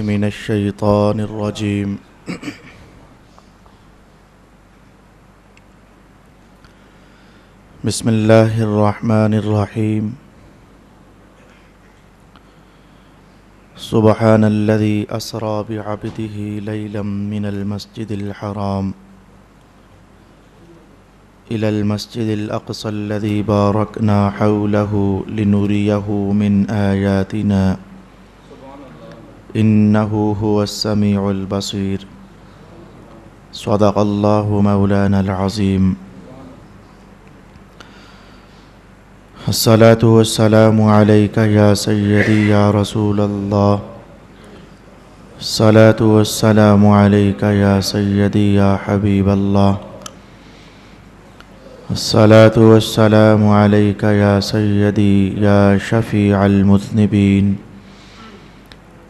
من الشيطان الرجيم بسم الله الرحمن الرحيم سبحان الذي أسرى بعبده ليلا من المسجد الحرام إلى المسجد الأقصى الذي باركنا حوله لنريه من آياتنا إنه هو السميع البصير صدق الله مولانا العظيم الصلاة والسلام عليك يا سيدي يا رسول الله الصلاة والسلام عليك يا سيدي يا حبيب الله الصلاة والسلام عليك يا سيدي يا شفيع المذنبين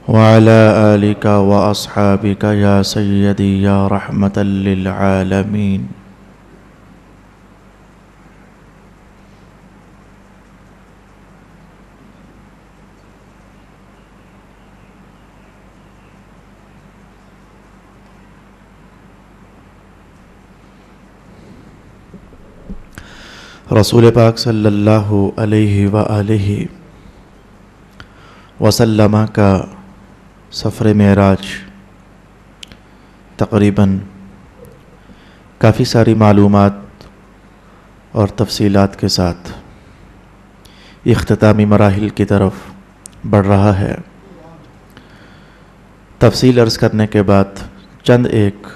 وعلى آلك وأصحابك يا سيدي يا رحمة للعالمين. رسول پاک صلی اللہ علیہ وآلہ وسلم کا سفر معراج تقریباً کافی ساری معلومات اور تفصیلات کے ساتھ اختتامی مراحل کی طرف بڑھ رہا ہے. تفصیل عرض کرنے کے بعد چند ایک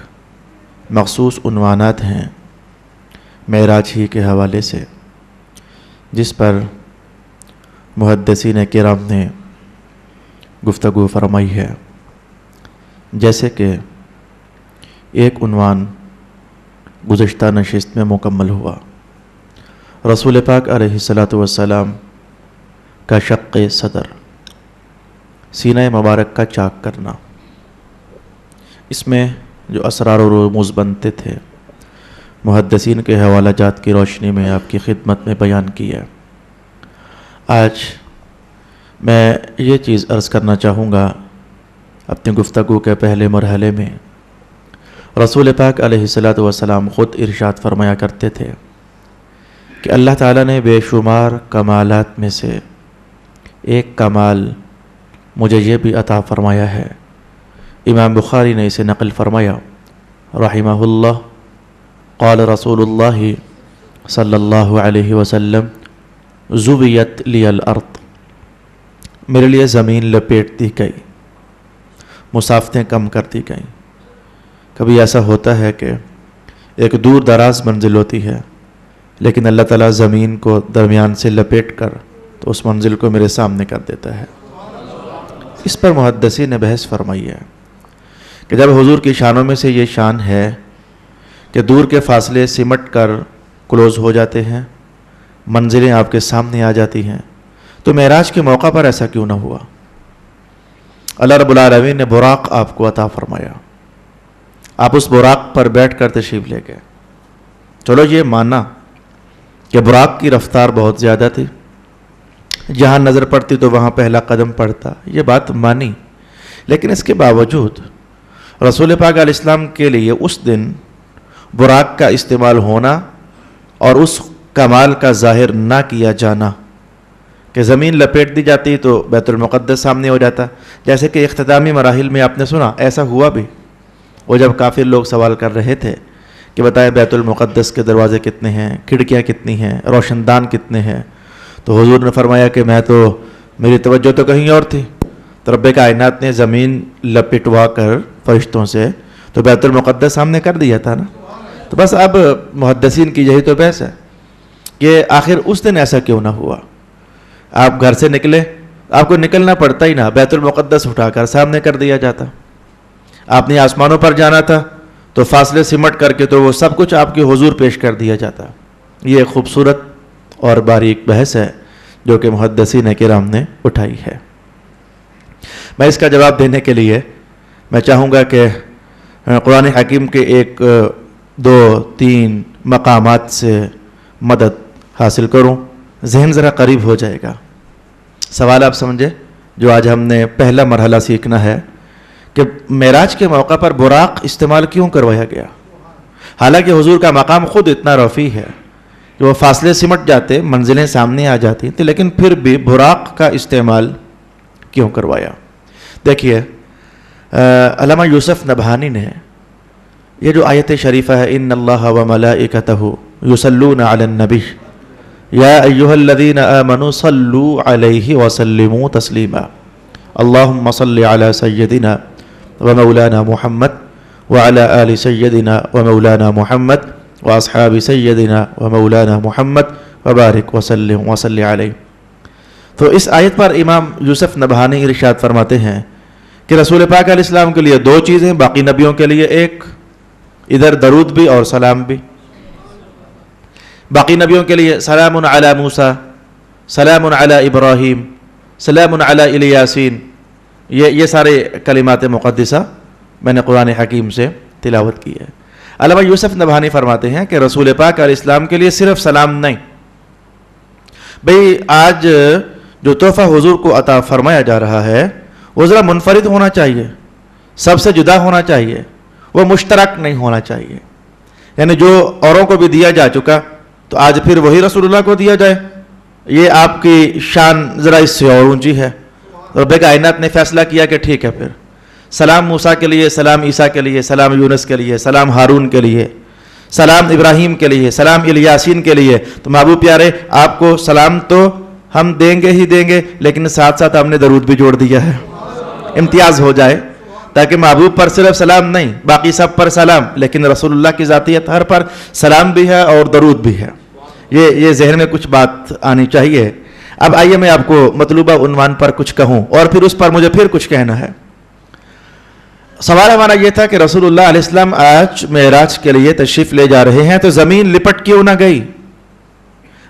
مخصوص عنوانات ہیں معراج ہی کے حوالے سے جس پر محدثین کرام نے گفتگو فرمائی ہے. جیسے کہ ایک عنوان گزشتہ نشست میں مکمل ہوا، رسول پاک علیہ الصلاۃ والسلام کا شق صدر، سینہ مبارک کا چاک کرنا. اس میں جو اسرار و رموز بنتے تھے محدثین کے حوالہ جات کی روشنی میں آپ کی خدمت میں بیان کیا. آج میں یہ چیز عرض کرنا چاہوں گا اپنی گفتگو کے پہلے مرحلے میں. رسول پاک علیہ الصلاۃ والسلام خود ارشاد فرمایا کرتے تھے کہ اللہ تعالیٰ نے بے شمار کمالات میں سے ایک کمال مجھے یہ بھی عطا فرمایا ہے. امام بخاری نے اسے نقل فرمایا رحمہ اللہ، قال رسول اللہ صلی اللہ علیہ وسلم زبیت لی الارض، میرے لیے زمین لپیٹ دی گئی، مسافتیں کم کر دی گئیں. کبھی ایسا ہوتا ہے کہ ایک دور دراز منزل ہوتی ہے لیکن اللہ تعالیٰ زمین کو درمیان سے لپیٹ کر تو اس منزل کو میرے سامنے کر دیتا ہے. اس پر محدثین نے بحث فرمائی ہے کہ جب حضور کی شانوں میں سے یہ شان ہے کہ دور کے فاصلے سمٹ کر کلوز ہو جاتے ہیں، منزلیں آپ کے سامنے آ جاتی ہیں، تو معراج کے موقع پر ایسا کیوں نہ ہوا؟ اللہ رب العالمین نے براق آپ کو عطا فرمایا، آپ اس براق پر بیٹھ کر تشریف لے گئے. چلو یہ مانا کہ براق کی رفتار بہت زیادہ تھی، جہاں نظر پڑتی تو وہاں پہلا قدم پڑتا، یہ بات مانی. لیکن اس کے باوجود رسول پاک علیہ السلام کے لیے اس دن براق کا استعمال ہونا اور اس کمال کا ظاہر نہ کیا جانا کہ زمین لپیٹ دی جاتی تو بیت المقدس سامنے ہو جاتا. جیسے کہ اختتامی مراحل میں آپ نے سنا ایسا ہوا بھی. وہ جب کافر لوگ سوال کر رہے تھے کہ بتائیں بیت المقدس کے دروازے کتنے ہیں، کھڑکیاں کتنی ہیں، روشن دان کتنے ہیں، تو حضور نے فرمایا کہ میری توجہ تو کہیں اور تھی. تو رب کائنات نے زمین لپٹوا کر فرشتوں سے تو بیت المقدس سامنے کر دیا تھا نا. تو بس اب محدثین کی یہی تو بحث ہے کہ آخر اس دن ایسا کیوں نہ ہوا. آپ گھر سے نکلے، آپ کو نکلنا پڑتا ہی نہ، بیت المقدس اٹھا کر سامنے کر دیا جاتا. آپ نے آسمانوں پر جانا تھا تو فاصلے سمٹ کر کے تو وہ سب کچھ آپ کے حضور پیش کر دیا جاتا. یہ ایک خوبصورت اور باریک بحث ہے جو کہ محدثین کرام نے اٹھائی ہے. میں اس کا جواب دینے کے لیے میں چاہوں گا کہ قرآن حکیم کے ایک دو تین مقامات سے مدد حاصل کروں، ذہن ذرا قریب ہو جائے گا. سوال آپ سمجھے جو آج ہم نے پہلا مرحلہ سیکھنا ہے کہ معراج کے موقع پر براق استعمال کیوں کروایا گیا؟ حالانکہ حضور کا مقام خود اتنا رفیع ہے کہ وہ فاصلے سمٹ جاتے، منزلیں سامنے آ جاتی تھیں، لیکن پھر بھی براق کا استعمال کیوں کروایا؟ دیکھیے علامہ یوسف نبہانی نے یہ جو آیت شریفہ ہے ان اللہ و ملائکتہ یصلون علی النبی یا ایھا الذین آمنوا صلوا علیہ وسلموا تسلیما اللہم صل علی سیدنا و مولانا محمد وعلی آل سیدنا و مولانا محمد واصحاب سیدنا و مولانا محمد وبارک وسلم وصلی علیہ. تو اس آیت پر امام یوسف نبہانی ارشاد فرماتے ہیں کہ رسول پاک علیہ السلام کے لیے دو چیزیں، باقی نبیوں کے لیے ایک، ادھر درود بھی اور سلام بھی. باقی نبیوں کے لیے سلام علی موسیٰ، سلام علی ابراہیم، سلام علی الیاسین، یہ سارے کلمات مقدسہ میں نے قرآن حکیم سے تلاوت کی ہے. علامہ یوسف نبہانی فرماتے ہیں کہ رسول پاک علیہ السلام کے لیے صرف سلام نہیں، بھئی آج جو تحفہ حضور کو عطا فرمایا جا رہا ہے وہ ذرا منفرد ہونا چاہیے، سب سے جدا ہونا چاہیے، وہ مشترک نہیں ہونا چاہیے. یعنی جو اوروں کو بھی دیا جا چکا تو آج پھر وہی رسول اللہ کو دیا جائے، یہ آپ کی شان ذرا اس سے اور اونچی ہے. رب کائنات نے فیصلہ کیا کہ ٹھیک ہے، پھر سلام موسیٰ کے لیے، سلام عیسیٰ کے لیے، سلام یونس کے لیے، سلام ہارون کے لیے، سلام ابراہیم کے لیے، سلام الیاسین کے لیے. تو محبوب پیارے آپ کو سلام تو ہم دیں گے ہی دیں گے، لیکن ساتھ ساتھ ہم نے درود بھی جوڑ دیا ہے، امتیاز ہو جائے، تاکہ محبوب پر صرف سلام نہیں، باقی سب پر سلام، لیکن رسول اللہ کی ذاتیت ہر پر سلام بھی ہے اور درود بھی ہے. یہ ذہن میں کچھ بات آنی چاہیے. اب آئیے میں آپ کو مطلوبہ عنوان پر کچھ کہوں اور پھر اس پر مجھے پھر کچھ کہنا ہے. سوال ہمارا یہ تھا کہ رسول اللہ علیہ السلام آج معراج کے لیے تشریف لے جا رہے ہیں تو زمین لپٹ کیوں نہ گئی،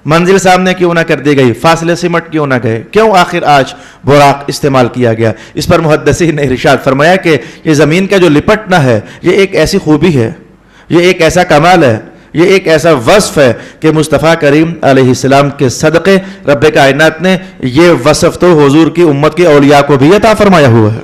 منزل سامنے کیوں نہ کر دی گئی، فاصلے سمٹ کیوں نہ گئے، کیوں آخر آج براق استعمال کیا گیا؟ اس پر محدثین نے ارشاد فرمایا کہ یہ زمین کا جو لپٹنا ہے یہ ایک ایسی خوبی ہے، یہ ایک ایسا کمال ہے، یہ ایک ایسا وصف ہے کہ مصطفیٰ کریم علیہ السلام کے صدقے رب کائنات نے یہ وصف تو حضور کی امت کے اولیاء کو بھی عطا فرمایا ہوا ہے.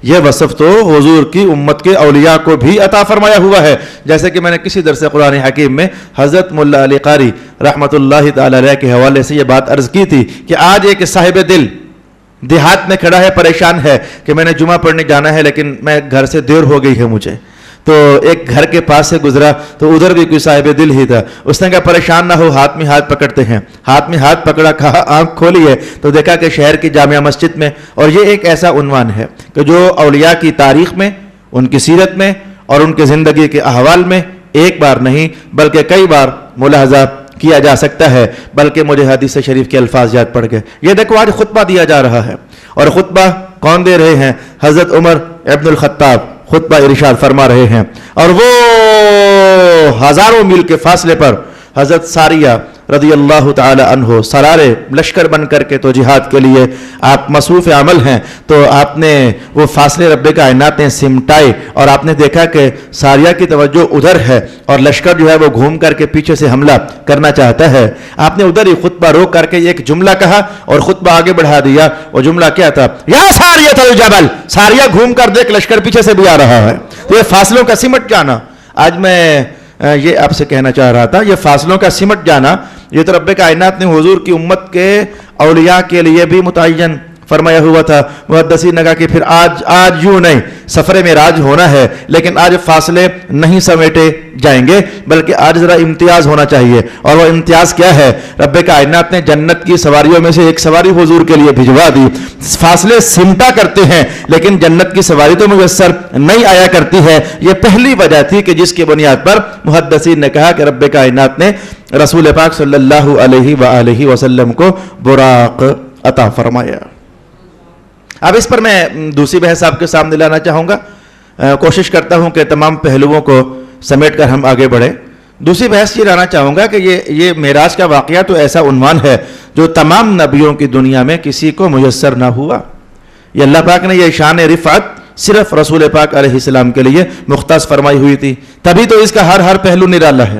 یہ وصف تو حضور کی امت کے اولیاء کو بھی عطا فرمایا ہوا ہے. جیسے کہ میں نے کسی درس قرآن حکیم میں حضرت ملا علی قاری رحمۃ اللہ تعالی علیہ کے حوالے سے یہ بات عرض کی تھی کہ آج ایک صاحب دل دیہات میں کھڑا ہے، پریشان ہے کہ میں نے جمعہ پڑھنے جانا ہے لیکن میں گھر سے دیر ہو گئی ہے مجھے. تو ایک گھر کے پاس سے گزرا تو ادھر بھی کوئی صاحب دل ہی تھا. اس نے کہا پریشان نہ ہو، ہاتھ میں ہاتھ پکڑتے ہیں. ہاتھ میں ہاتھ پکڑا، کہا آنکھ کھولی ہے تو دیکھا کہ شہر کی جامعہ مسجد میں. اور یہ ایک ایسا عنوان ہے کہ جو اولیاء کی تاریخ میں، ان کی سیرت میں اور ان کی زندگی کے احوال میں ایک بار نہیں بلکہ کئی بار ملاحظہ کیا جا سکتا ہے. بلکہ مجھے حدیث شریف کے الفاظ یاد پڑ گئے. یہ دیکھو آج خطبہ دیا جا رہا ہے اور خطبہ کون دے رہے ہیں؟ حضرت عمر ابن الخطاب خطبہ ارشاد فرما رہے ہیں. اور وہ ہزاروں میل کے فاصلے پر حضرت ساریہ رضی اللہ تعالی عنہ سرارے لشکر بن کر کے تو جہاد کے لیے آپ مصروف عمل ہیں. تو آپ نے وہ فاصلے رب کائنات نے سمٹائے اور آپ نے دیکھا کہ ساریہ کی توجہ ادھر ہے اور لشکر جو ہے وہ گھوم کر کے پیچھے سے حملہ کرنا چاہتا ہے. آپ نے ادھر ہی خطبہ روک کر کے ایک جملہ کہا اور خطبہ آگے بڑھا دیا. وہ جملہ کیا تھا؟ یا ساریہ الجبل، ساریہ گھوم کر دیکھ لشکر پیچھے سے بھی آ رہا ہے. تو یہ فاصلوں کا سمٹ جانا، آج میں یہ آپ سے کہنا چاہ رہا تھا، یہ فاصلوں کا سمٹ جانا یہ تو رب کائنات نے حضور کی امت کے اولیاء کے لیے بھی متعین فرمایا ہوا تھا. محدثین نے کہا کہ پھر آج یوں نہیں، سفر معراج ہونا ہے لیکن آج فاصلے نہیں سمیٹے جائیں گے بلکہ آج ذرا امتیاز ہونا چاہیے. اور وہ امتیاز کیا ہے؟ رب کائنات نے جنت کی سواریوں میں سے ایک سواری حضور کے لیے بھجوا دی. فاصلے سمٹا کرتے ہیں لیکن جنت کی سواری تو میسر نہیں آیا کرتی ہے. یہ پہلی وجہ تھی کہ جس کی بنیاد پر محدثین نے کہا کہ رب کائنات نے رسول پاک صلی اللہ علیہ وآلہ وسلم کو براق عطا فرمایا. اب اس پر میں دوسری بحث آپ کے سامنے لانا چاہوں گا. کوشش کرتا ہوں کہ تمام پہلوؤں کو سمیٹ کر ہم آگے بڑھیں. دوسری بحث یہ لانا چاہوں گا کہ یہ معراج کا واقعہ تو ایسا عنوان ہے جو تمام نبیوں کی دنیا میں کسی کو میسر نہ ہوا. یہ اللہ پاک نے یہ شان رفعت صرف رسول پاک علیہ السلام کے لیے مختص فرمائی ہوئی تھی. تبھی تو اس کا ہر پہلو نرالا ہے،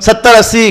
70-80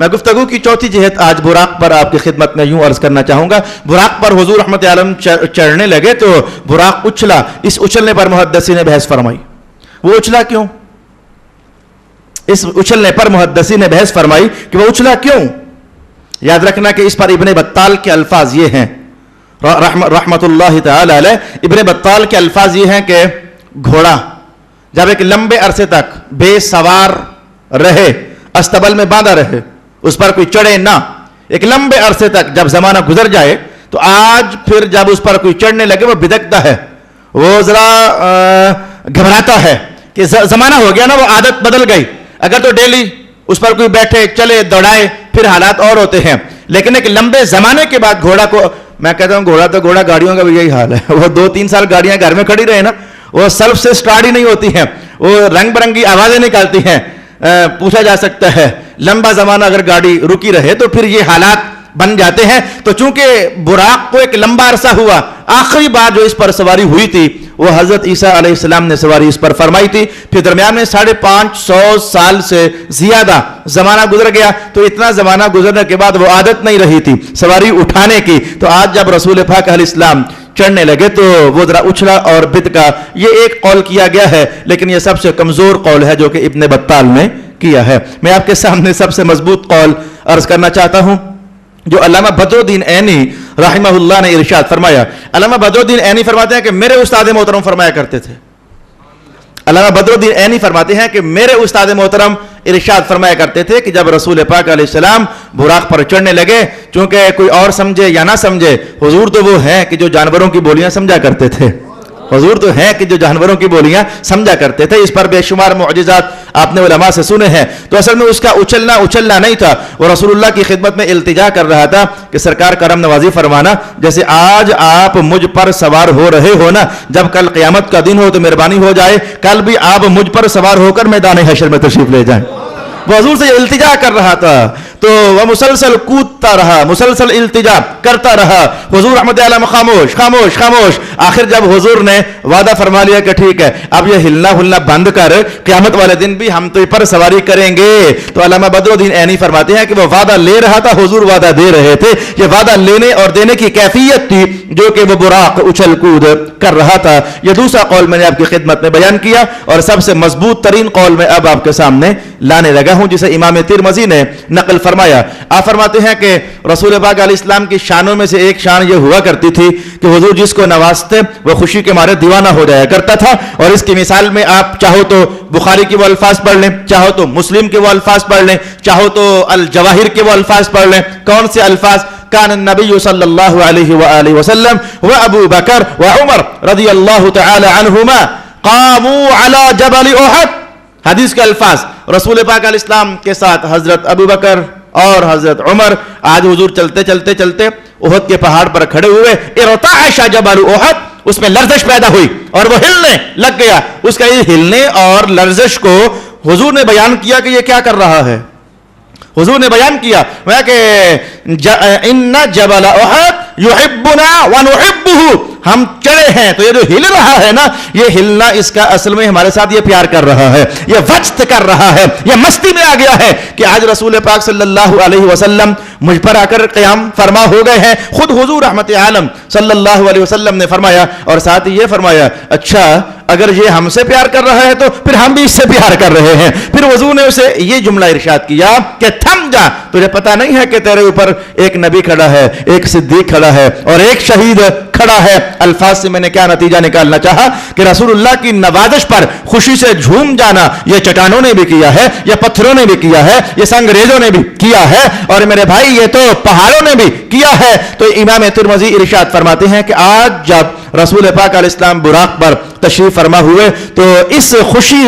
میں گفتگو کی چوتھی جہت آج براق پر آپ کی خدمت میں یوں عرض کرنا چاہوں گا. براق پر حضور رحمت عالم چڑھنے لگے تو براق اچھلا. اس اچھلنے پر محدثین نے بحث فرمائی. وہ اچھلا کیوں؟ اس اچھلنے پر محدثین نے بحث فرمائی کہ وہ اچھلا کیوں. یاد رکھنا کہ اس پر ابن بطال کے الفاظ یہ ہیں رحمت اللہ تعالی علیہ. ابن بطال کے الفاظ یہ ہیں کہ گھوڑا جب ایک لمبے عرصے تک بے سوار رہے, استبل میں باندھا رہے, اس پر کوئی چڑھے نہ, ایک لمبے عرصے تک جب زمانہ گزر جائے تو آج پھر جب اس پر کوئی چڑھنے لگے وہ بدکتا ہے, وہ ذرا گھبراتا ہے کہ زمانہ ہو گیا نا, وہ عادت بدل گئی. اگر تو ڈیلی اس پر کوئی بیٹھے چلے دوڑائے پھر حالات اور ہوتے ہیں, لیکن ایک لمبے زمانے کے بعد گھوڑا کو, میں کہتا ہوں گھوڑا تو گھوڑا, گاڑیوں کا بھی یہی حال ہے. وہ 2-3 سال گاڑیاں گھر میں کھڑی رہے نا, وہ سیلف سے سٹارٹ ہی نہیں ہوتی ہیں, وہ رنگ برنگی آوازیں نکالتی ہیں. پوچھا جا سکتا ہے لمبا زمانہ اگر گاڑی رکی رہے تو پھر یہ حالات بن جاتے ہیں. تو چونکہ براق کو ایک لمبا عرصہ ہوا, آخری بار جو اس پر سواری ہوئی تھی وہ حضرت عیسیٰ علیہ السلام نے سواری اس پر فرمائی تھی. پھر درمیان میں 550 سال سے زیادہ زمانہ گزر گیا. تو اتنا زمانہ گزرنے کے بعد وہ عادت نہیں رہی تھی سواری اٹھانے کی. تو آج جب رسول پاک علیہ السلام چڑھنے لگے تو وہ ذرا اچھلا اور بدکا. یہ ایک قول کیا گیا ہے, لیکن یہ سب سے کمزور قول ہے جو کہ ابن بطال نے کیا ہے. میں آپ کے سامنے سب سے مضبوط قول عرض کرنا چاہتا ہوں جو علامہ بدر الدین عینی رحمہ اللہ نے ارشاد فرمایا. علامہ بدر الدین عینی فرماتے ہیں کہ میرے استاد محترم فرمایا کرتے تھے. علامہ بدر الدین عینی فرماتے ہیں کہ میرے استاد محترم ارشاد فرمایا کرتے تھے کہ جب رسول پاک علیہ السلام براق پر چڑھنے لگے, چونکہ کوئی اور سمجھے یا نہ سمجھے, حضور تو وہ ہیں کہ جو جانوروں کی بولیاں سمجھا کرتے تھے. حضور تو ہیں کہ جو جانوروں کی بولیاں سمجھا کرتے تھے. اس پر بے شمار معجزات آپ نے علماء سے سنے ہیں. تو اصل میں اس کا اچھلنا نہیں تھا, وہ رسول اللہ کی خدمت میں التجا کر رہا تھا کہ سرکار کرم نوازی فرمانا, جیسے آج آپ مجھ پر سوار ہو رہے ہو نا, جب کل قیامت کا دن ہو تو مہربانی ہو جائے کل بھی آپ مجھ پر سوار ہو کر میدان حشر میں تشریف لے جائیں. وہ حضور سے التجا کر رہا تھا تو وہ مسلسل کودتا رہا, مسلسل التجا کرتا رہا. حضور رحمت عالم خاموش خاموش خاموش. آخر جب حضور نے وعدہ فرما لیا کہ ٹھیک ہے اب یہ ہلنا ہلنا بند کر, قیامت والے دن بھی ہم تو پر سواری کریں گے. تو علامہ بدر الدین عینی فرماتے ہیں کہ وہ وعدہ لے رہا تھا, حضور وعدہ دے رہے تھے. یہ وعدہ لینے اور دینے کی کیفیت تھی جو کہ وہ براق اچھل کود کر رہا تھا. یہ دوسرا قول میں نے آپ کی خدمت میں بیان کیا, اور سب سے مضبوط ترین قول میں اب آپ کے سامنے لانے لگا ہوں, جسے امام ترمذی نے نقل فرمایا. آپ فرماتے ہیں کہ رسول پاک علیہ السلام کی شانوں میں سے ایک شان یہ ہوا کرتی تھی کہ حضور جس کو نوازتے وہ خوشی کے مارے دیوانہ ہو جایا کرتا تھا. اور اس کی مثال میں آپ چاہو تو بخاری کے وہ الفاظ پڑھ لیں, چاہو تو مسلم کے وہ الفاظ پڑھ لیں, چاہو تو الجواہر کے وہ الفاظ پڑھ لیں. کون سے الفاظ؟ کان النبی صلی اللہ علیہ وآلہ وسلم و ابو بکر و عمر رضی اللہ تعالی عنہما قاموا علی جبل احد. حدیث کے الفاظ, رسول پاک علیہ السلام کے ساتھ حضرت ابو بکر اور حضرت عمر آج حضور چلتے چلتے چلتے احد کے پہاڑ پر کھڑے ہوئے. ارتعش جبل احد, اس میں لرزش پیدا ہوئی اور وہ ہلنے لگ گیا. اس کا یہ ہلنے اور لرزش کو حضور نے بیان کیا کہ یہ کیا کر رہا ہے. حضور نے بیان کیا کہ ان جبل احد یحبنا ونحبه, ہم چڑھے ہیں تو یہ جو ہل رہا ہے نا, یہ ہلنا اس کا اصل میں ہمارے ساتھ یہ پیار کر رہا ہے, یہ وجد کر رہا ہے, یہ مستی میں آ گیا ہے کہ آج رسول پاک صلی اللہ علیہ وسلم مجھ پر آ کر قیام فرما ہو گئے ہیں. خود حضور رحمت عالم صلی اللہ علیہ وسلم نے فرمایا, اور ساتھ ہی یہ فرمایا اچھا اگر یہ ہم سے پیار کر رہا ہے تو پھر ہم بھی اس سے پیار کر رہے ہیں. پھر حضور نے اسے یہ جملہ ارشاد کیا کہ تھم جا, تجھے پتا نہیں ہے کہ تیرے اوپر ایک نبی کھڑا ہے, ایک صدیق کھڑا ہے اور ایک شہید کھڑا ہے. الفاظ سے میں نے کیا نتیجہ نکالنا چاہا کہ رسول اللہ کی نوازش پر خوشی سے جھوم جانا یہ چٹانوں نے بھی کیا ہے, یہ پتھروں نے بھی کیا ہے, یہ سنگریزوں نے بھی کیا ہے, اور میرے بھائی یہ تو پہاڑوں نے بھی کیا ہے. تو امام ترمذی ارشاد فرماتے ہیں کہ آج جب رسول پاک علیہ السلام براق پر تشریف فرما ہوئے تو اس خوشی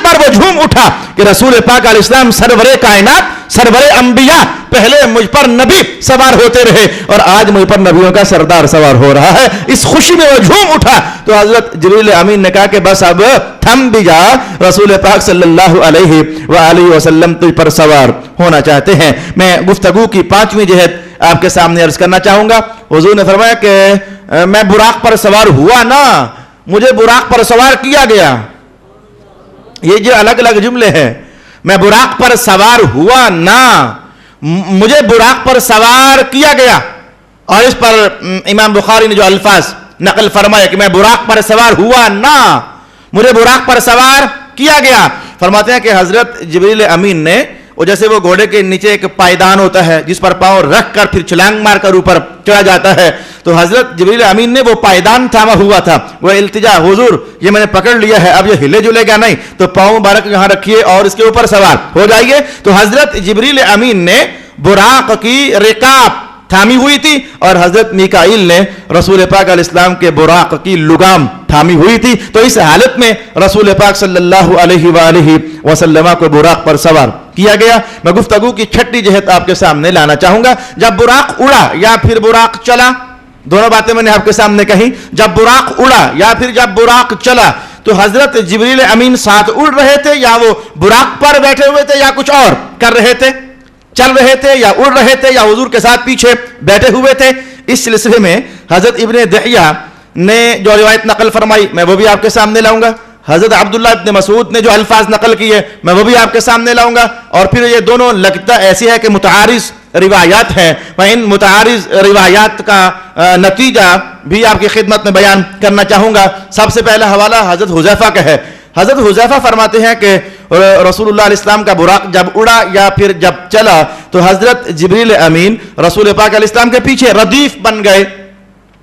پر وہ جھوم اٹھا کہ رسول پاک علیہ السلام سرور کائنات, سرور انبیاء, پہلے مجھ پر نبی سوار ہوتے رہے اور آج مجھ پر نبیوں کا سردار سوار ہو رہا ہے. اس خوشی میں وہ جھوم اٹھا. تو حضرت جبریل امین نے کہا کہ بس اب تھم بھی جا, رسول پاک صلی اللہ علیہ وآلہ وسلم تجھ پر سوار ہونا چاہتے ہیں. میں گفتگو کی 5ویں جہت آپ کے سامنے عرض کرنا چاہوں گا. حضور نے فرمایا کہ میں براق پر سوار ہوا نا, مجھے براق پر سوار کیا گیا. یہ جو الگ الگ جملے ہیں, میں براق پر سوار ہوا نہ، مجھے براق پر سوار کیا گیا. اور اس پر امام بخاری نے جو الفاظ نقل فرمایا کہ میں براق پر سوار ہوا نہ، مجھے براق پر سوار کیا گیا. فرماتے ہیں کہ حضرت جبریل امین نے، وہ جیسے وہ گھوڑے کے نیچے ایک پائدان ہوتا ہے جس پر پاؤں رکھ کر پھر چھلانگ مار کر اوپر چڑھا جاتا ہے، تو حضرت جبریل امین نے وہ پائدان تھاما ہوا تھا. وہ التجا، حضور یہ میں نے پکڑ لیا ہے، اب یہ ہلے جلے گا نہیں، تو پاؤں مبارک یہاں رکھیے اور اس کے اوپر سوار ہو جائیے. تو حضرت جبریل امین نے براق کی رکاب تھامی ہوئی تھی اور حضرت میکائیل نے رسول پاک علیہ السلام کے براق کی لگام تھامی ہوئی تھی. تو اس حالت میں رسول پاک صلی اللہ علیہ وآلہ وسلم کو براق پر سوار کیا گیا. میں گفتگو کی چھٹی جہت آپ کے سامنے لانا چاہوں گا. جب براق اڑا یا پھر براق چلا، دونوں باتیں میں نے آپ کے سامنے کہی. جب براق اڑا یا پھر جب براق چلا تو حضرت جبریل امین ساتھ اڑ رہے تھے یا وہ براق پر بیٹھے ہوئے تھے یا کچھ اور کر رہے تھے، چل رہے تھے یا اڑ رہے تھے یا حضور کے ساتھ پیچھے بیٹھے ہوئے تھے. اس سلسلے میں حضرت ابن دحیہ نے جو روایت نقل فرمائی میں وہ بھی آپ کے سامنے لاؤں گا. حضرت عبداللہ ابن مسعود نے جو الفاظ نقل کیے میں وہ بھی آپ کے سامنے لاؤں گا. اور پھر یہ دونوں لگتا ایسی ہے کہ متعارض روایات ہیں، میں ان متعارض روایات کا نتیجہ بھی آپ کی خدمت میں بیان کرنا چاہوں گا. سب سے پہلا حوالہ حضرت حذیفہ کا ہے. حضرت حذیفہ فرماتے ہیں کہ رسول اللہ علیہ السلام کا براق جب اڑا یا پھر جب چلا تو حضرت جبریل امین رسول پاک علیہ السلام کے پیچھے ردیف بن گئے.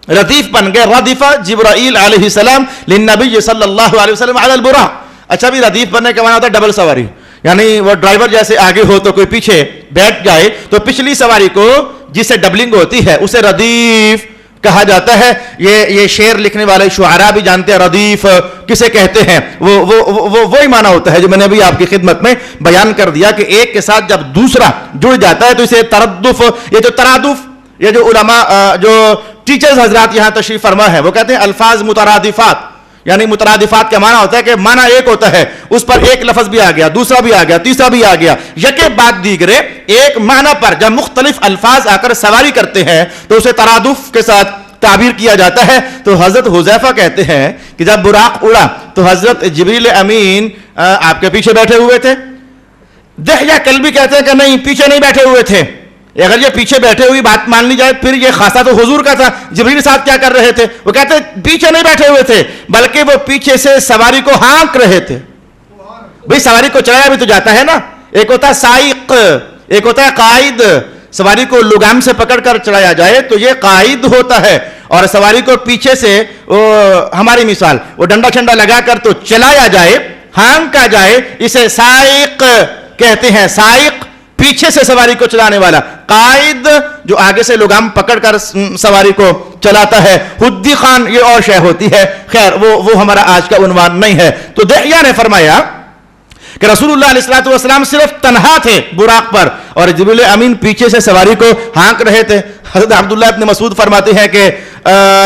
ردیف جبرائیل علیہ السلام للنبی صلی اللہ علیہ وسلم علی البراق. اچھا بھی ردیف بننے کا معنی ہوتا ہے ڈبل سواری، یعنی وہ ڈرائیور جیسے آگے ہو تو کوئی پیچھے بیٹھ جائے تو پچھلی سواری کو جس سے ڈبلنگ ہوتی ہے اسے ردیف کہا جاتا ہے. یہ شعر لکھنے والے شعراء بھی جانتے ہیں ردیف کسے کہتے ہیں. وہی معنی ہوتا ہے جو میں نے ابھی آپ کی خدمت میں بیان کر دیا کہ ایک کے ساتھ جب دوسرا جڑ جاتا ہے تو اسے تردف، یہ جو ترادف، یہ جو علماء جو ٹیچرز حضرات یہاں تشریف فرما ہے وہ کہتے ہیں الفاظ مترادفات، یعنی مترادفات کا معنی ہوتا ہے کہ معنی ایک ہوتا ہے، اس پر ایک لفظ بھی آ گیا، دوسرا بھی آ گیا، تیسرا بھی آ گیا، یکے بعد دیگرے ایک معنی پر جب مختلف الفاظ آ کر سواری کرتے ہیں تو اسے ترادف کے ساتھ تعبیر کیا جاتا ہے. تو حضرت حذیفہ کہتے ہیں کہ جب براق اڑا تو حضرت جبریل امین آپ کے پیچھے بیٹھے ہوئے تھے. دحیہ کلبی کہتے ہیں کہ نہیں، پیچھے نہیں بیٹھے ہوئے تھے. اگر یہ پیچھے بیٹھے ہوئی بات مان لی جائے پھر یہ خاصا تو حضور کا تھا، جبریل ساتھ کیا کر رہے تھے؟ وہ کہتے ہیں پیچھے نہیں بیٹھے ہوئے تھے بلکہ وہ پیچھے سے سواری کو ہانک رہے تھے. بھئی سواری کو چلایا بھی تو جاتا ہے نا، ایک ہوتا ہے سائق، ایک ہوتا ہے قائد. سواری کو لگام سے پکڑ کر چلایا جائے تو یہ قائد ہوتا ہے، اور سواری کو پیچھے سے ہماری مثال وہ ڈنڈا چھنڈا لگا کر تو چلایا جائے، ہانکا جائے، اسے سائق کہتے ہیں. سائق پیچھے سے سواری کو چلانے والا، قائد جو آگے سے لگام پکڑ کر سواری کو چلاتا ہے. حدی خان یہ اور شے ہوتی ہے، خیر وہ ہمارا آج کا عنوان نہیں ہے. تو دحیہ نے فرمایا کہ رسول اللہ علیہ السلام صرف تنہا تھے براق پر اور جبریل امین پیچھے سے سواری کو ہانک رہے تھے. حضرت عبداللہ ابن مسعود فرماتے ہیں کہ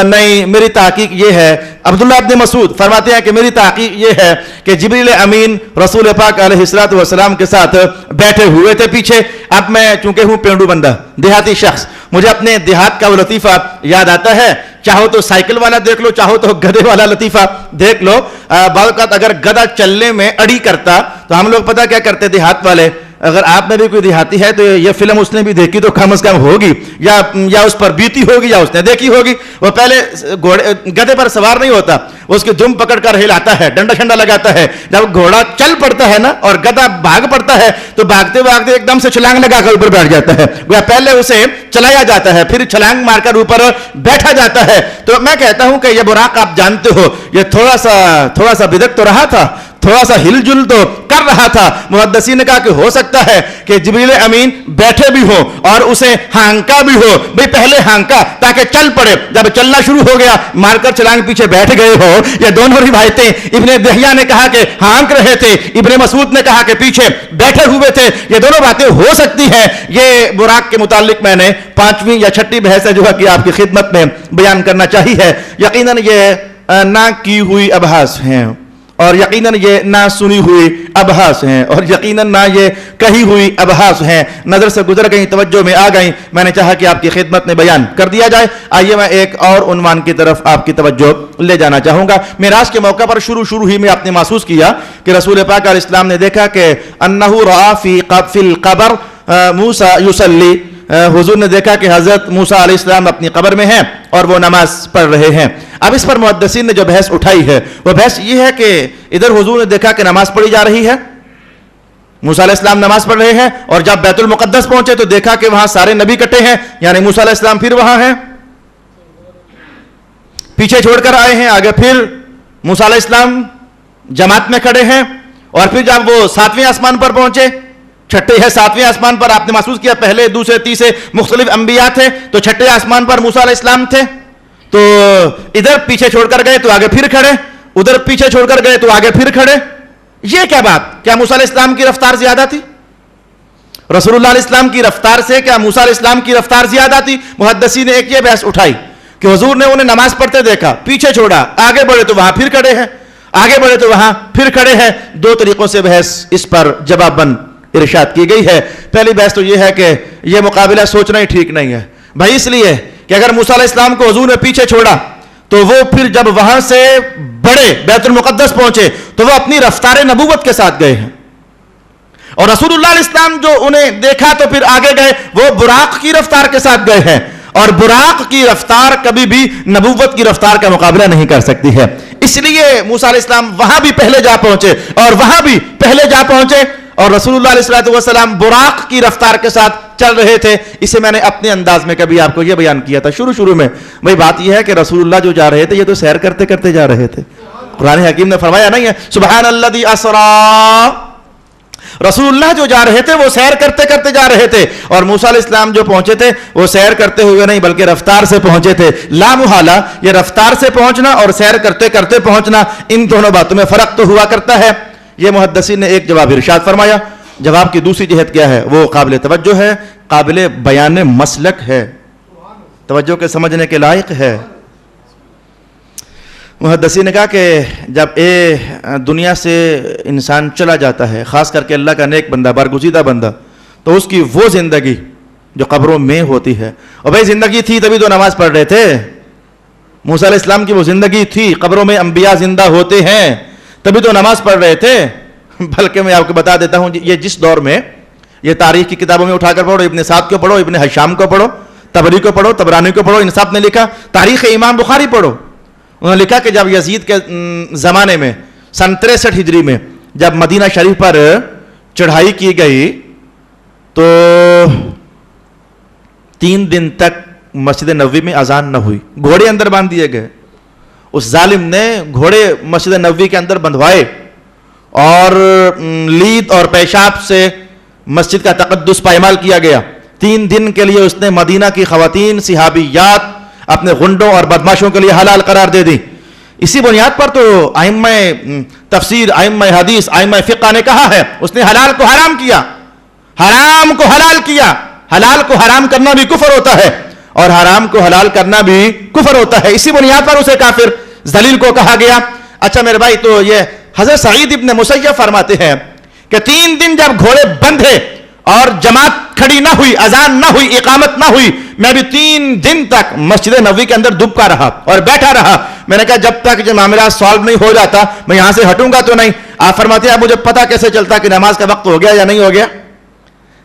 نہیں، میری تحقیق یہ ہے، عبداللہ ابن مسعود فرماتے ہیں کہ میری تحقیق یہ ہے کہ جبریل امین رسول پاک علیہ السلام کے ساتھ بیٹھے ہوئے تھے پیچھے. اب میں چونکہ ہوں پینڈو بندہ، دیہاتی شخص، مجھے اپنے دیہات کا وہ لطیفہ یاد آتا ہے. چاہو تو سائیکل والا دیکھ لو، چاہو تو گدھے والا لطیفہ دیکھ لو. بعض اوقات اگر گدھا چلنے میں اڑی کرتا تو ہم لوگ پتہ کیا کرتے دیہات والے، اگر آپ میں بھی کوئی دیہاتی ہے تو یہ فلم اس نے بھی دیکھی تو کم از کم ہوگی، یا اس پر بیتی ہوگی یا اس نے دیکھی ہوگی. وہ پہلے گدھے پر سوار نہیں ہوتا، وہ اس کی دم پکڑ کر ہلاتا ہے، ڈنڈا چھنڈا لگاتا ہے. جب گھوڑا چل پڑتا ہے نا اور گدھا بھاگ پڑتا ہے تو بھاگتے بھاگتے ایک دم سے چھلانگ لگا کر اوپر بیٹھ جاتا ہے. پہلے اسے چلایا جاتا ہے پھر چھلانگ مار کر اوپر بیٹھا جاتا ہے. تو میں کہتا ہوں کہ یہ براق آپ جانتے ہو، یہ تھوڑا سا بدک تو رہا تھا، تھوڑا سا ہل جل تو کر رہا تھا. محدثین نے کہا کہ ہو سکتا ہے کہ جبریل امین بیٹھے بھی ہو اور اسے ہانکا بھی ہو. بھئی پہلے ہانکا تاکہ چل پڑے، جب چلنا شروع ہو گیا مار کر چھلانگ پیچھے بیٹھ گئے ہو. یہ دونوں روایتیں، ابن دحیہ نے کہا کہ ہانک رہے تھے، ابن مسعود نے کہا کہ پیچھے بیٹھے ہوئے تھے. یہ دونوں باتیں ہو سکتی ہیں. یہ براق کے متعلق میں نے 5ویں یا 6ٹھی بحث ہے جو ہے کہ آپ کی خدمت میں بیان کرنا چاہیے ہے. یقیناً یہ نہ کی ہوئی ابحاث ہیں اور یقیناً یہ نہ سنی ہوئی ابحاث ہیں اور یقیناً نہ یہ کہی ہوئی ابحاث ہیں، نظر سے گزر گئیں، توجہ میں آ گئیں، میں نے چاہا کہ آپ کی خدمت میں بیان کر دیا جائے۔ آئیے میں ایک اور عنوان کی طرف آپ کی توجہ لے جانا چاہوں گا۔ معراج کے موقع پر شروع ہی میں آپ نے محسوس کیا کہ رسول پاک علیہ السلام نے دیکھا کہ انہ رأى فی القبر موسیٰ یصلی، حضور نے دیکھا کہ حضرت موسیٰ علیہ السلام اپنی قبر میں ہیں اور وہ نماز پڑھ رہے ہیں۔ اب اس پر محدثین نے جو بحث اٹھائی ہے وہ بحث یہ ہے کہ ادھر حضور نے دیکھا کہ نماز پڑھی جا رہی ہے، موسیٰ علیہ السلام نماز پڑھ رہے ہیں، اور جب بیت المقدس پہنچے تو دیکھا کہ وہاں سارے نبی کٹے ہیں، یعنی موسیٰ علیہ السلام پھر وہاں ہیں، پیچھے چھوڑ کر آئے ہیں، آگے پھر موسیٰ علیہ السلام جماعت میں کھڑے ہیں، اور پھر جب وہ 7ویں آسمان پر پہنچے، چھٹے ہے 7ویں آسمان پر، آپ نے محسوس کیا پہلے دوسرے تیسرے مختلف انبیاء تھے، تو چھٹے آسمان پر موسیٰ علیہ السلام تھے، تو ادھر پیچھے چھوڑ کر گئے تو آگے پھر کھڑے، ادھر پیچھے چھوڑ کر گئے تو آگے پھر کھڑے۔ یہ کیا بات؟ کیا موسیٰ علیہ السلام کی رفتار زیادہ تھی؟ رسول اللہ علیہ السلام کی رفتار سے کیا موسیٰ علیہ السلام کی رفتار زیادہ تھی؟ محدثین نے ایک یہ بحث اٹھائی کہ حضور نے انہیں نماز پڑھتے دیکھا، پیچھے چھوڑا، آگے بڑھے تو وہاں پھر کھڑے ہیں، آگے بڑھے تو وہاں پھر کھڑے ہیں۔ دو طریقوں سے بحث اس پر جواب بند ارشاد کی گئی ہے۔ پہلی بحث تو یہ ہے کہ یہ مقابلہ سوچنا ہی ٹھیک نہیں ہے بھائی، اس لیے کہ اگر موسیٰ علیہ السلام کو حضور نے پیچھے چھوڑا تو وہ پھر جب وہاں سے بڑے بیت المقدس پہنچے تو وہ اپنی رفتار نبوت کے ساتھ گئے ہیں، اور رسول اللہ علیہ السلام جو انہیں دیکھا تو پھر آگے گئے، وہ براق کی رفتار کے ساتھ گئے ہیں، اور براق کی رفتار کبھی بھی نبوت کی رفتار کا مقابلہ نہیں کر سکتی ہے۔ اس لیے موسیٰ علیہ السلام وہاں بھی پہلے جا پہنچے اور وہاں بھی پہلے جا پہنچے، اور رسول اللہ علیہ السلام براق کی رفتار کے ساتھ چل رہے تھے۔ اسے میں نے اپنے انداز میں کبھی آپ کو یہ بیان کیا تھا شروع میں، بھئی بات یہ ہے کہ رسول اللہ جو جا رہے تھے یہ تو سیر کرتے کرتے جا رہے تھے۔ قرآن حکیم نے فرمایا نہیں ہے سبحان الذی اسریٰ، رسول اللہ جو جا رہے تھے وہ سیر کرتے کرتے جا رہے تھے، اور موسیٰ علیہ السلام جو پہنچے تھے وہ سیر کرتے ہوئے نہیں بلکہ رفتار سے پہنچے تھے۔ لا محالہ یہ رفتار سے پہنچنا اور سیر کرتے کرتے پہنچنا، ان دونوں باتوں میں فرق تو ہوا کرتا ہے۔ یہ محدثین نے ایک جواب ارشاد فرمایا۔ جواب کی دوسری جہت کیا ہے؟ وہ قابل توجہ ہے، قابل بیان مسلک ہے، توجہ کے سمجھنے کے لائق ہے۔ محدثین نے کہا کہ جب دنیا سے انسان چلا جاتا ہے، خاص کر کے اللہ کا نیک بندہ، برگزیدہ بندہ، تو اس کی وہ زندگی جو قبروں میں ہوتی ہے، اور بھائی زندگی تھی تبھی تو نماز پڑھ رہے تھے، موسیٰ علیہ السلام کی وہ زندگی تھی، قبروں میں انبیاء زندہ ہوتے ہیں تبھی تو نماز پڑھ رہے تھے۔ بلکہ میں آپ کو بتا دیتا ہوں یہ جس دور میں، یہ تاریخ کی کتابوں میں اٹھا کر پڑھو، ابن سعد کو پڑھو، ابن حشام کو پڑھو، طبری کو پڑھو، طبرانی کو پڑھو، ان سب نے لکھا، تاریخ امام بخاری پڑھو، انہوں نے لکھا کہ جب یزید کے زمانے میں سن 63 ہجری میں جب مدینہ شریف پر چڑھائی کی گئی تو 3 دن تک مسجد نبوی میں اذان نہ ہوئی، گھوڑے اندر باندھ دیے گئے، اس ظالم نے گھوڑے مسجد نبوی کے اندر بندھوائے، اور لید اور پیشاب سے مسجد کا تقدس پائمال کیا گیا۔ 3 دن کے لیے اس نے مدینہ کی خواتین صحابیات اپنے غنڈوں اور بدماشوں کے لیے حلال قرار دے دی۔ اسی بنیاد پر تو ائمہ تفسیر، ائمہ حدیث، ائمہ فقہ نے کہا ہے اس نے حلال کو حرام کیا، حرام کو حلال کیا۔ حلال کو حرام کرنا بھی کفر ہوتا ہے اور حرام کو حلال کرنا بھی کفر ہوتا ہے، اسی بنیاد پر اسے کافر ذلیل کو کہا گیا۔ اچھا میرے بھائی، تو یہ حضرت سعید ابن مسیب فرماتے ہیں کہ 3 دن جب گھوڑے بندھے اور جماعت کھڑی نہ ہوئی، اذان نہ ہوئی، اقامت نہ ہوئی، میں بھی 3 دن تک مسجد نبوی کے اندر دبکا رہا اور بیٹھا رہا۔ میں نے کہا جب تک یہ معاملہ سالو نہیں ہو جاتا میں یہاں سے ہٹوں گا تو نہیں۔ آپ فرماتے ہیں مجھے پتا کیسے چلتا کہ نماز کا وقت ہو گیا یا نہیں ہو گیا؟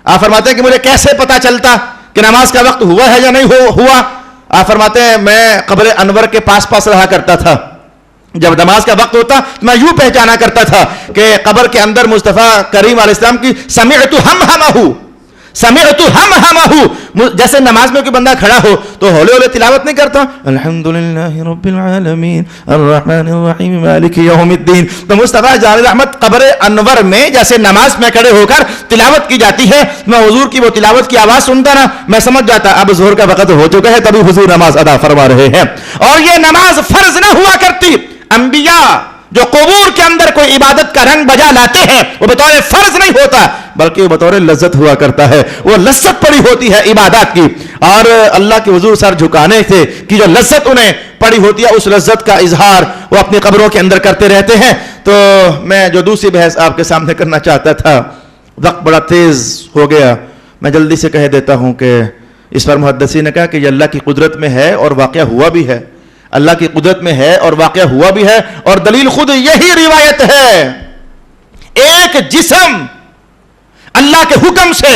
آپ فرماتے ہیں کہ مجھے کیسے پتا چلتا کہ نماز کا وقت ہوا ہے یا نہیں ہوا؟ آپ فرماتے ہیں میں قبر انور کے پاس رہا کرتا تھا، جب نماز کا وقت ہوتا میں یوں پہچانا کرتا تھا کہ قبر کے اندر مصطفیٰ کریم علیہ السلام کی سمعت ہمہمہ، جیسے نماز میں کوئی بندہ کھڑا ہو تو ہولے ہولے تلاوت نہیں کرتا الحمدللہ رب العالمین الرحمن الرحیم مالک یوم الدین، تو مصطفیٰ جان رحمت قبر انور میں جیسے نماز میں کھڑے ہو کر تلاوت کی جاتی ہے، میں حضور کی وہ تلاوت کی آواز سنتا نا، میں سمجھ جاتا اب ظہر کا وقت ہو چکا ہے، تبھی حضور نماز ادا فرما رہے ہیں۔ اور یہ نماز فرض نہ ہوا کرتی، انبیاء جو قبور کے اندر کوئی عبادت کا رنگ بجا لاتے ہیں وہ بطور فرض نہیں ہوتا بلکہ وہ بطور لذت ہوا کرتا ہے. وہ لذت پڑی ہوتی ہے عبادات کی, اور اللہ کے حضور سر جھکانے سے کی جو لذت انہیں پڑی ہوتی ہے اس لذت کا اظہار وہ اپنی قبروں کے اندر کرتے رہتے ہیں. تو میں جو دوسری بحث آپ کے سامنے کرنا چاہتا تھا, وقت بڑا تیز ہو گیا, میں جلدی سے کہہ دیتا ہوں کہ اس پر محدثین نے کہا کہ یہ اللہ کی قدرت میں ہے اور واقعہ ہوا بھی ہے, اللہ کی قدرت میں ہے اور واقعہ ہوا بھی ہے, اور دلیل خود یہی روایت ہے. ایک جسم اللہ کے حکم سے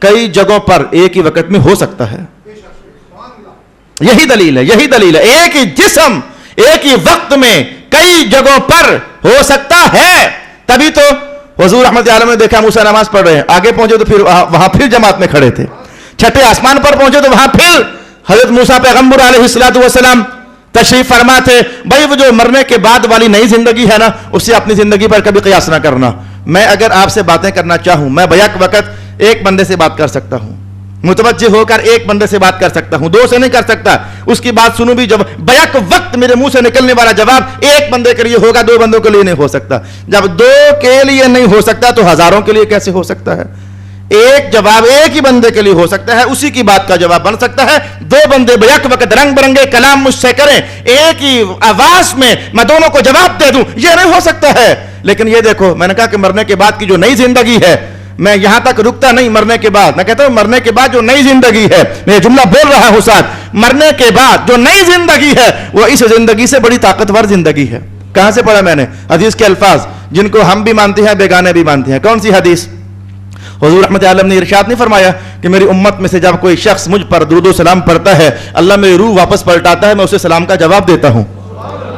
کئی جگہوں پر ایک ہی وقت میں ہو سکتا ہے. یہی دلیل ہے, یہی دلیل ہے. ایک ہی جسم ایک ہی وقت میں کئی جگہوں پر ہو سکتا ہے. تبھی تو حضور رحمت عالم نے دیکھا موسیٰ نماز پڑھ رہے ہیں, آگے پہنچے تو پھر وہاں پھر جماعت میں کھڑے تھے. چھٹے آسمان پر پہنچے تو وہاں پھر حضرت موسیٰ پیغمبر علیہ السلام تشریف فرما تھے. بھائی وہ جو مرنے کے بعد والی نئی زندگی ہے نا, اس سے اپنی زندگی پر کبھی قیاس نہ کرنا. میں اگر آپ سے باتیں کرنا چاہوں, میں بیک وقت ایک بندے سے بات کر سکتا ہوں, متوجہ ہو کر ایک بندے سے بات کر سکتا ہوں, دو سے نہیں کر سکتا. اس کی بات سنوں بھی, جب بیک وقت میرے منہ سے نکلنے والا جواب ایک بندے کے لیے ہوگا, دو بندوں کے لیے نہیں ہو سکتا. جب دو کے لیے نہیں ہو سکتا تو ہزاروں کے لیے کیسے ہو سکتا ہے؟ ایک جواب ایک ہی بندے کے لیے ہو سکتا ہے, اسی کی بات کا جواب بن سکتا ہے. دو بندے بیک وقت رنگ برنگے کلام مجھ سے کریں, ایک ہی آواز میں میں دونوں کو جواب دے دوں, یہ نہیں ہو سکتا ہے. لیکن یہ دیکھو, میں نے کہا کہ مرنے کے بعد کی جو نئی زندگی ہے, میں یہاں تک رکتا نہیں. مرنے کے بعد میں کہتا ہوں مرنے کے بعد جو نئی زندگی ہے, میں یہ جملہ بول رہا ہوں ساتھ, مرنے کے بعد جو نئی زندگی ہے وہ اس زندگی سے بڑی طاقتور زندگی ہے. کہاں سے پڑھا میں نے؟ حدیث کے الفاظ جن کو ہم بھی مانتے ہیں بیگانے بھی مانتے ہیں. کون سی حدیث؟ حضور رحمت عالم نے ارشاد نہیں فرمایا کہ میری امت میں سے جب کوئی شخص مجھ پر درود و سلام پڑھتا ہے, اللہ میری روح واپس پلٹاتا ہے, میں اسے سلام کا جواب دیتا ہوں.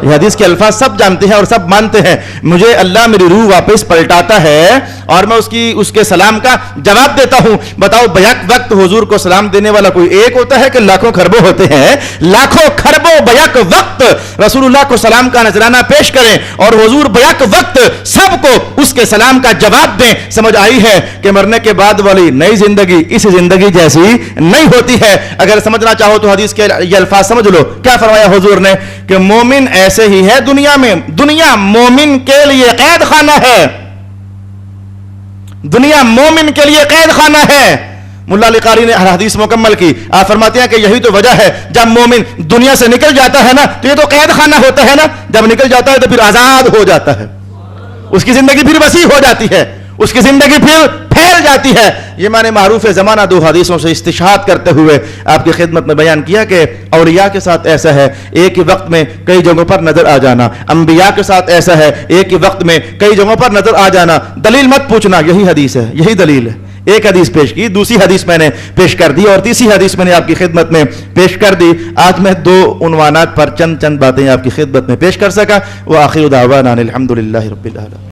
یہ حدیث کے الفاظ سب جانتے ہیں اور سب مانتے ہیں. مجھے اللہ میری روح واپس پلٹاتا ہے اور میں اس کے سلام کا جواب دیتا ہوں. بتاؤ بیک وقت حضور کو سلام دینے والا کوئی ایک ہوتا ہے کہ لاکھوں خربوں ہوتے ہیں؟ لاکھوں خربوں بیک وقت رسول اللہ کو سلام کا نذرانہ پیش کریں اور حضور بیک وقت سب کو اس کے سلام کا جواب دیں. سمجھ آئی ہے کہ مرنے کے بعد والی نئی زندگی اس زندگی جیسی نہیں ہوتی ہے. اگر سمجھنا چاہو تو حدیث کے یہ الفاظ سمجھ لو. کیا فرمایا حضور نے کہ مومن ایسے ہی ہے دنیا میں, دنیا مومن کے لیے قید خانہ ہے, دنیا مومن کے لیے قید خانہ ہے. ملا علی قاری نے حدیث مکمل کی, آپ فرماتے ہیں کہ یہی تو وجہ ہے جب مومن دنیا سے نکل جاتا ہے نا تو یہ تو قید خانہ ہوتا ہے نا, جب نکل جاتا ہے تو پھر آزاد ہو جاتا ہے, اس کی زندگی پھر وسیع ہو جاتی ہے, اس کی زندگی پھر پھیل جاتی ہے. یہ میں نے معروف زمانہ دو حدیثوں سے استشہاد کرتے ہوئے آپ کی خدمت میں بیان کیا کہ اولیاء کے ساتھ ایسا ہے ایک ہی وقت میں کئی جگہوں پر نظر آ جانا, انبیاء کے ساتھ ایسا ہے ایک ہی وقت میں کئی جگہوں پر نظر آ جانا. دلیل مت پوچھنا, یہی حدیث ہے, یہی دلیل ہے. ایک حدیث پیش کی, دوسری حدیث میں نے پیش کر دی اور تیسری حدیث میں نے آپ کی خدمت میں پیش کر دی. آج میں دو عنوانات پر چند باتیں آپ کی خدمت میں پیش کر سکا. وآخر دعوانا الحمدللہ رب العالمین.